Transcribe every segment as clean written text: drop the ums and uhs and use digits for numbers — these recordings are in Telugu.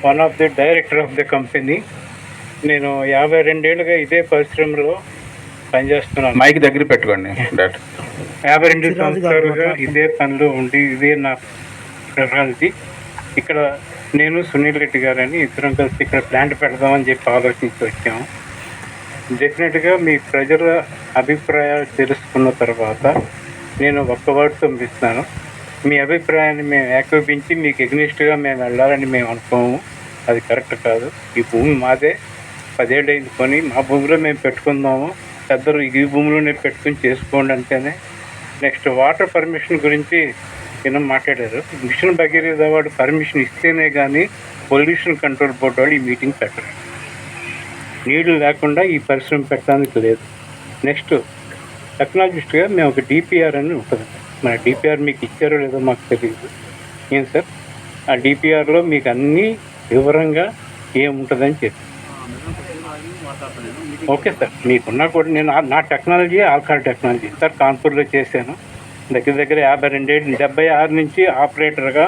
One of the director of the company. నేను 52 ఏళ్ళుగా ఇదే పరిశ్రమలో పనిచేస్తున్నాను. మైక్ దగ్గర పెట్టుకోండి. 52 సంవత్సరాలుగా ఇదే పనిలో ఉండి ఇదే నా ప్రధానది. ఇక్కడ నేను సునీల్ రెడ్డి గారని ఇద్దరం కలిసి ఇక్కడ ప్లాంట్ పెడదామని చెప్పి ఆలోచించి వచ్చాము. డెఫినెట్గా మీ ప్రజల అభిప్రాయాలు తెలుసుకున్న తర్వాత నేను ఒక్క వర్డ్తో ఇస్తున్నాను. మీ అభిప్రాయాన్ని మేము ఏకీభవించి మీకు ఎగ్నిస్ట్గా మేము వెళ్ళాలని మేము అనుకోము. అది కరెక్ట్ కాదు. ఈ భూమి మాదే, 10 ఏళ్ళు అయింది కొని, మా భూమిలో మేము పెట్టుకుందాము, పెద్దలు ఈ భూమిలోనే పెట్టుకుని చేసుకోండి అంటేనే. నెక్స్ట్ వాటర్ పర్మిషన్ గురించి ఏమో మాట్లాడారు. మిషన్ భగీరథ వాడు పర్మిషన్ ఇస్తేనే కానీ పొల్యూషన్ కంట్రోల్ బోర్డు వాళ్ళు ఈ మీటింగ్ పెట్టరు. నీళ్లు లేకుండా ఈ పరిశ్రమ పెట్టడానికి లేదు. నెక్స్ట్ టెక్నాలజిస్ట్గా మేము ఒక డిపిఆర్ అని ఉంటుంది. మన డిపిఆర్ మీకు ఇచ్చారో లేదో మాకు తెలియదు. ఏం సార్, ఆ డిపిఆర్లో మీకు అన్నీ వివరంగా ఏముంటుందని చెప్పి ఓకే సార్. మీకున్నా కూడా నేను నా టెక్నాలజీ ఆల్కాల్ టెక్నాలజీ సార్ కాన్పూర్లో చేశాను. దగ్గర 52 ఏళ్ళు, 76 నుంచి ఆపరేటర్గా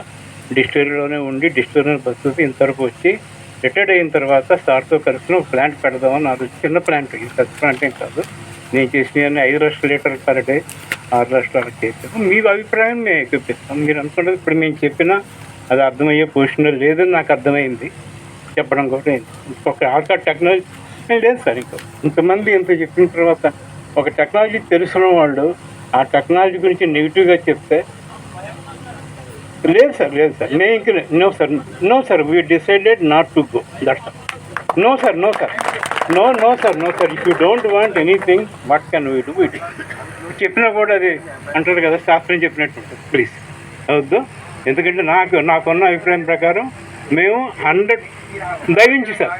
డిస్టిలరీలోనే ఉండి డిస్టిలరీ పరిస్థితి ఇంతవరకు వచ్చి రిటైర్డ్ అయిన తర్వాత సార్తో కలిసి ఒక ప్లాంట్ పెడదామని నాకు చిన్న ప్లాంట్, ఇది పెద్ద ప్లాంట్ ఏం కాదు. నేను చేసినవన్నీ 5 లక్షల లీటర్లు పర్ డే, 6 లక్షలు చేసాను. మీ అభిప్రాయం మేము ఎక్కిపిస్తాం. మీరు అనుకుంటే ఇప్పుడు మేము చెప్పినా అది అర్థమయ్యే పొజిషన్లో లేదని నాకు అర్థమైంది. చెప్పడం కూడా ఇంకొక ఆల్కాల్ టెక్నాలజీ లేదు సార్. ఇంతమంది ఇంత చెప్పిన తర్వాత ఒక టెక్నాలజీ తెలిసిన వాళ్ళు ఆ టెక్నాలజీ గురించి నెగిటివ్గా చెప్తే లేదు సార్ నేను ఇంక no sir we decided not to go. That's no sir if you don't want anything what can we do it. చెప్పినా కూడా అది అంటారు కదా, శాస్త్రం చెప్పినట్టు ఉంటుంది. ప్లీజ్ అవద్దు. ఎందుకంటే నాకున్న అభిప్రాయం ప్రకారం మేము 100 దయించి సార్